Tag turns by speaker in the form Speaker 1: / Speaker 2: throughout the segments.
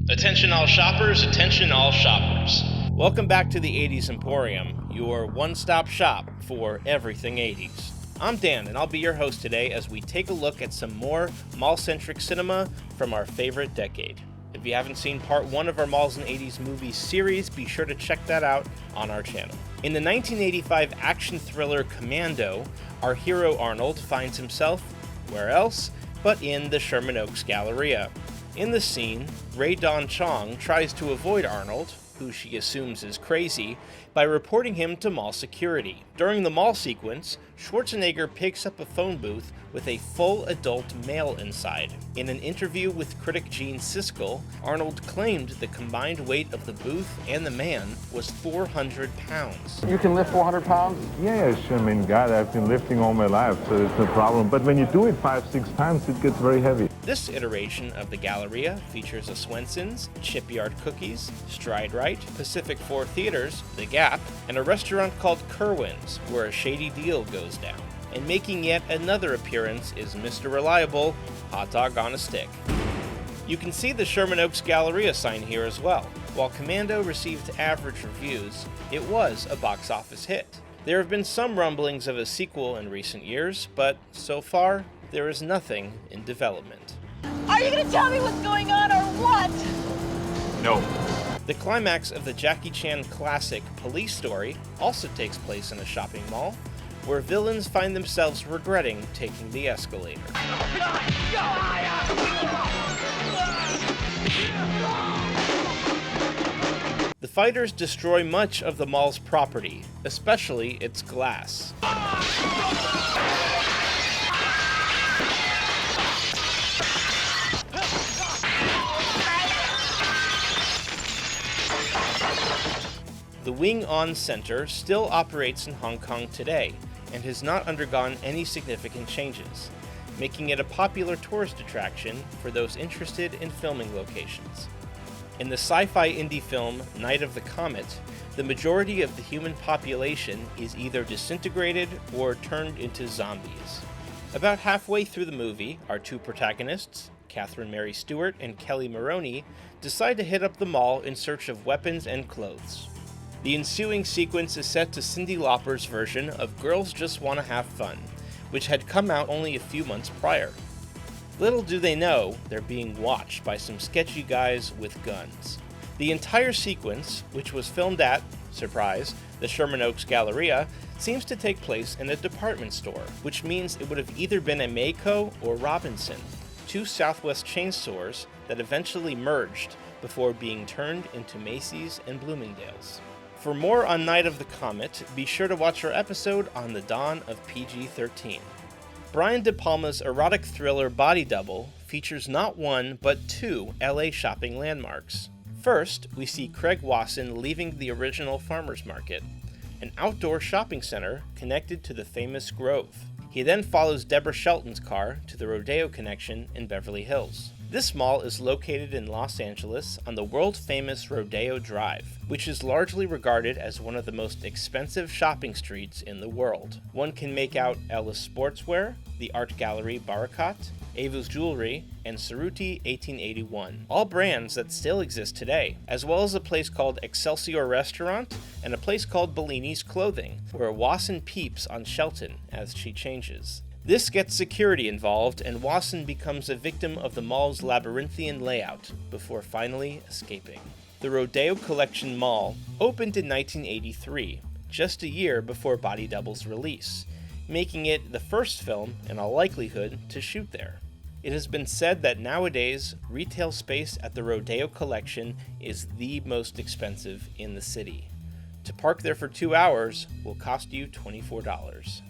Speaker 1: Attention all shoppers, attention all shoppers.
Speaker 2: Welcome back to the 80's Emporium, your one-stop shop for everything 80's. I'm Dan, and I'll be your host today as we take a look at some more mall-centric cinema from our favorite decade. If you haven't seen part 1 of our Malls and 80's movies series, be sure to check that out on our channel. In the 1985 action thriller Commando, our hero Arnold finds himself, where else, but in the Sherman Oaks Galleria. In the scene, Ray Dawn Chong tries to avoid Arnold, who she assumes is crazy, by reporting him to mall security. During the mall sequence, Schwarzenegger picks up a phone booth with a full adult male inside. In an interview with critic Gene Siskel, Arnold claimed the combined weight of the booth and the man was 400 pounds.
Speaker 3: You can lift 400 pounds?
Speaker 4: Yes, I mean, God, I've been lifting all my life, so it's no problem. But when you do it 5-6 times, it gets very heavy.
Speaker 2: This iteration of the Galleria features a Swenson's, Shipyard Cookies, Stride Rite, Pacific 4 Theaters, The Gap, and a restaurant called Kerwin's, where a shady deal goes down. And making yet another appearance is Mr. Reliable, Hot Dog on a Stick. You can see the Sherman Oaks Galleria sign here as well. While Commando received average reviews, it was a box office hit. There have been some rumblings of a sequel in recent years, but so far, there is nothing in development.
Speaker 5: Are you gonna tell me what's going on or what?
Speaker 4: No.
Speaker 2: The climax of the Jackie Chan classic Police Story also takes place in a shopping mall, where villains find themselves regretting taking the escalator. The fighters destroy much of the mall's property, especially its glass. The Wing On Center still operates in Hong Kong today and has not undergone any significant changes, making it a popular tourist attraction for those interested in filming locations. In the sci-fi indie film Night of the Comet, the majority of the human population is either disintegrated or turned into zombies. About halfway through the movie, our two protagonists, Catherine Mary Stewart and Kelly Maroney, decide to hit up the mall in search of weapons and clothes. The ensuing sequence is set to Cyndi Lauper's version of Girls Just Wanna Have Fun, which had come out only a few months prior. Little do they know, they're being watched by some sketchy guys with guns. The entire sequence, which was filmed at, surprise, the Sherman Oaks Galleria, seems to take place in a department store, which means it would have either been a Mayco or Robinson, two Southwest chain stores that eventually merged before being turned into Macy's and Bloomingdale's. For more on Night of the Comet, be sure to watch our episode on the dawn of PG-13. Brian De Palma's erotic thriller Body Double features not one, but two LA shopping landmarks. First, we see Craig Wasson leaving the original farmers market, an outdoor shopping center connected to the famous Grove. He then follows Deborah Shelton's car to the Rodeo Connection in Beverly Hills. This mall is located in Los Angeles on the world-famous Rodeo Drive, which is largely regarded as one of the most expensive shopping streets in the world. One can make out Ellis Sportswear, the art gallery Barakat, Ava's Jewelry, and Cerruti 1881, all brands that still exist today, as well as a place called Excelsior Restaurant and a place called Bellini's Clothing, where Wasson peeps on Shelton as she changes. This gets security involved, and Wasson becomes a victim of the mall's labyrinthian layout before finally escaping. The Rodeo Collection Mall opened in 1983, just a year before Body Double's release, making it the first film, in all likelihood, to shoot there. It has been said that nowadays, retail space at the Rodeo Collection is the most expensive in the city. To park there for 2 hours will cost you $24.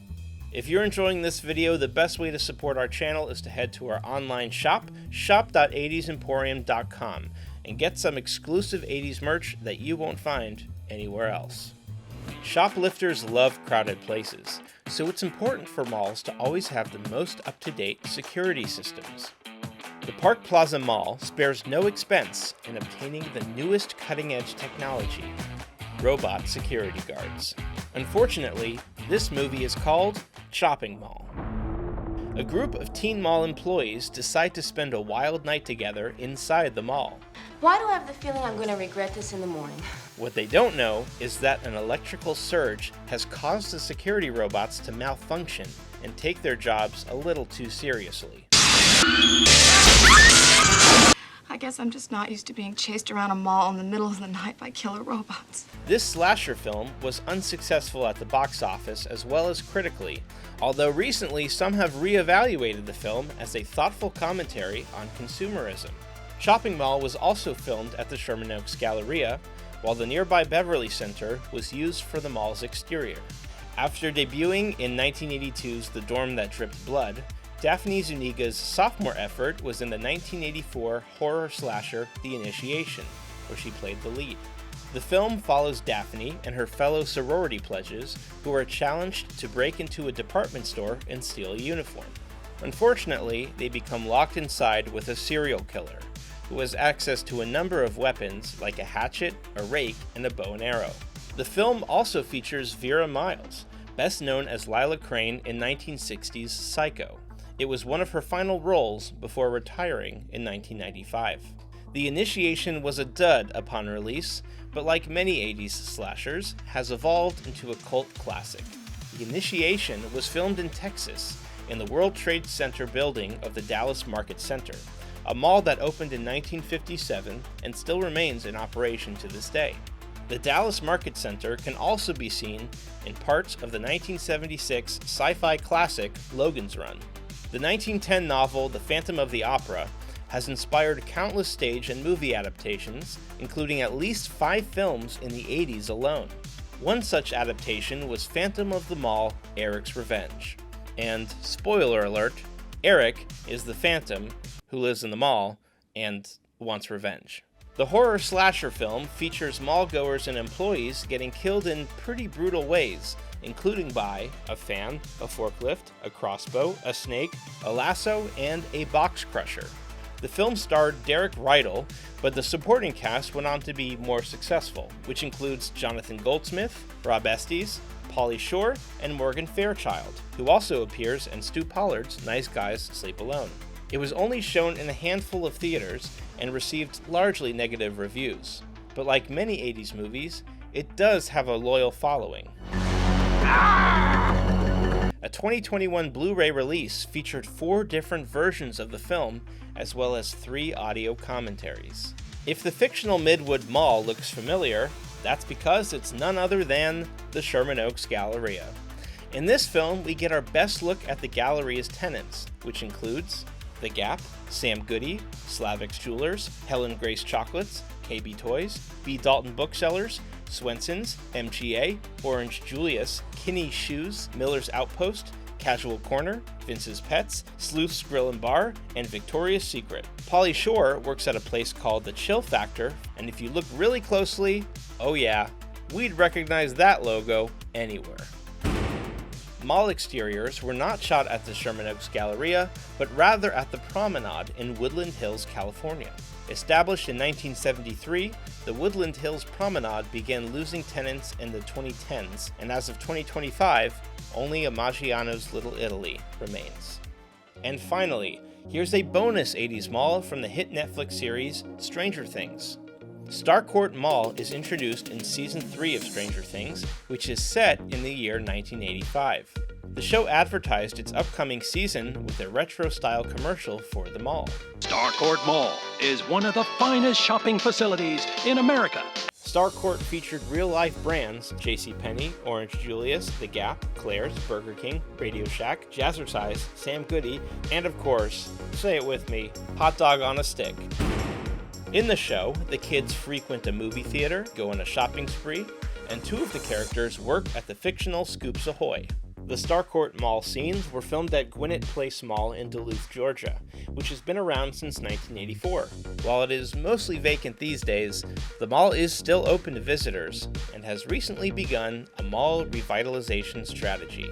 Speaker 2: If you're enjoying this video, the best way to support our channel is to head to our online shop, shop.80semporium.com, and get some exclusive 80's merch that you won't find anywhere else. Shoplifters love crowded places, so it's important for malls to always have the most up-to-date security systems. The Park Plaza Mall spares no expense in obtaining the newest cutting-edge technology, robot security guards. Unfortunately, this movie is called Shopping Mall. A group of teen mall employees decide to spend a wild night together inside the mall.
Speaker 3: Why do I have the feeling I'm going to regret this in the morning?
Speaker 2: What they don't know is that an electrical surge has caused the security robots to malfunction and take their jobs a little too seriously.
Speaker 6: I guess I'm just not used to being chased around a mall in the middle of the night by killer robots.
Speaker 2: This slasher film was unsuccessful at the box office as well as critically, although recently some have re-evaluated the film as a thoughtful commentary on consumerism. Shopping Mall was also filmed at the Sherman Oaks Galleria, while the nearby Beverly Center was used for the mall's exterior. After debuting in 1982's The Dorm That Dripped Blood, Daphne Zuniga's sophomore effort was in the 1984 horror slasher The Initiation, where she played the lead. The film follows Daphne and her fellow sorority pledges who are challenged to break into a department store and steal a uniform. Unfortunately, they become locked inside with a serial killer, who has access to a number of weapons like a hatchet, a rake, and a bow and arrow. The film also features Vera Miles, best known as Lila Crane in 1960's Psycho. It was one of her final roles before retiring in 1995. The Initiation was a dud upon release, but like many 80s slashers, has evolved into a cult classic. The Initiation was filmed in Texas, in the World Trade Center building of the Dallas Market Center, a mall that opened in 1957 and still remains in operation to this day. The Dallas Market Center can also be seen in parts of the 1976 sci-fi classic Logan's Run. The 1910 novel The Phantom of the Opera has inspired countless stage and movie adaptations, including at least 5 films in the 80s alone. One such adaptation was Phantom of the Mall, Eric's Revenge. And, spoiler alert, Eric is the Phantom who lives in the mall and wants revenge. The horror slasher film features mall-goers and employees getting killed in pretty brutal ways, including by a fan, a forklift, a crossbow, a snake, a lasso, and a box crusher. The film starred Derek Rydell, but the supporting cast went on to be more successful, which includes Jonathan Goldsmith, Rob Estes, Pauly Shore, and Morgan Fairchild, who also appears in Stu Pollard's Nice Guys Sleep Alone. It was only shown in a handful of theaters and received largely negative reviews, but like many 80s movies, it does have a loyal following. A 2021 Blu-ray release featured 4 different versions of the film, as well as 3 audio commentaries. If the fictional Midwood Mall looks familiar, that's because it's none other than the Sherman Oaks Galleria. In this film, we get our best look at the Galleria's tenants, which includes The Gap, Sam Goody, Slavix Jewelers, Helen Grace Chocolates, KB Toys, B. Dalton Booksellers, Swenson's, MGA, Orange Julius, Kinney Shoes, Miller's Outpost, Casual Corner, Vince's Pets, Sleuth's Grill and Bar, and Victoria's Secret. Pauly Shore works at a place called The Chill Factor, and if you look really closely, oh yeah, we'd recognize that logo anywhere. Mall exteriors were not shot at the Sherman Oaks Galleria, but rather at the Promenade in Woodland Hills, California. Established in 1973, the Woodland Hills Promenade began losing tenants in the 2010s, and as of 2025, only a Maggiano's Little Italy remains. And finally, here's a bonus 80s mall from the hit Netflix series Stranger Things. Starcourt Mall is introduced in Season 3 of Stranger Things, which is set in the year 1985. The show advertised its upcoming season with a retro-style commercial for the mall.
Speaker 7: Starcourt Mall is one of the finest shopping facilities in America.
Speaker 2: Starcourt featured real-life brands JCPenney, Orange Julius, The Gap, Claire's, Burger King, Radio Shack, Jazzercise, Sam Goody, and of course, say it with me, hot dog on a stick. In the show, the kids frequent a movie theater, go on a shopping spree, and 2 of the characters work at the fictional Scoops Ahoy. The Starcourt Mall scenes were filmed at Gwinnett Place Mall in Duluth, Georgia, which has been around since 1984. While it is mostly vacant these days, the mall is still open to visitors and has recently begun a mall revitalization strategy.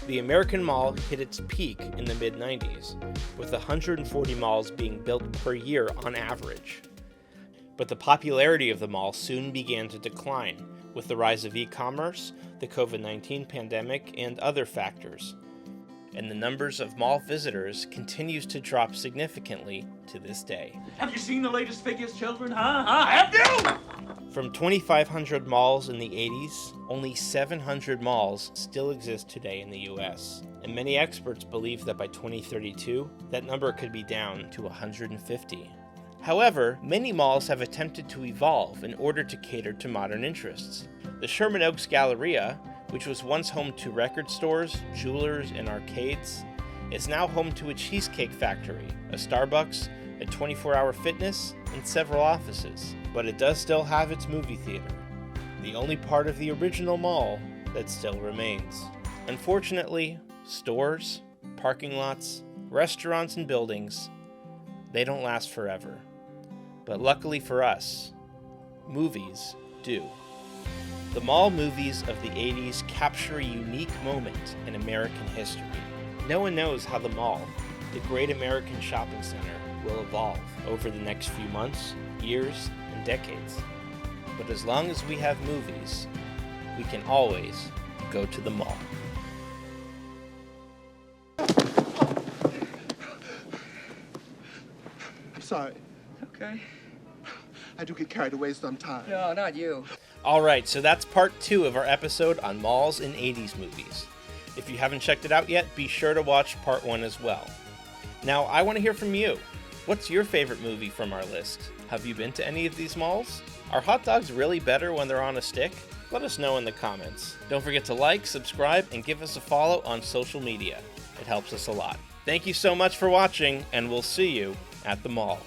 Speaker 2: The American Mall hit its peak in the mid-90s, with 140 malls being built per year on average. But the popularity of the mall soon began to decline, with the rise of e-commerce, the COVID-19 pandemic, and other factors. and the numbers of mall visitors continues to drop significantly to this day.
Speaker 8: Have you seen the latest figures, children? Have you?
Speaker 2: From 2,500 malls in the 80s, only 700 malls still exist today in the US, and many experts believe that by 2032, that number could be down to 150. However, many malls have attempted to evolve in order to cater to modern interests. The Sherman Oaks Galleria, which was once home to record stores, jewelers, and arcades, is now home to a cheesecake factory, a Starbucks, a 24-hour fitness, and several offices. But it does still have its movie theater, the only part of the original mall that still remains. Unfortunately, stores, parking lots, restaurants, and buildings, they don't last forever. But luckily for us, movies do. The mall movies of the 80s capture a unique moment in American history. No one knows how the mall, the great American shopping center, will evolve over the next few months, years, and decades. But as long as we have movies, we can always go to the mall.
Speaker 9: I'm sorry.
Speaker 10: Okay.
Speaker 9: I do get carried away sometimes.
Speaker 10: No, not you.
Speaker 2: Alright, so that's part 2 of our episode on malls and 80s movies. If you haven't checked it out yet, be sure to watch part 1 as well. Now, I want to hear from you. What's your favorite movie from our list? Have you been to any of these malls? Are hot dogs really better when they're on a stick? Let us know in the comments. Don't forget to like, subscribe, and give us a follow on social media. It helps us a lot. Thank you so much for watching, and we'll see you at the mall.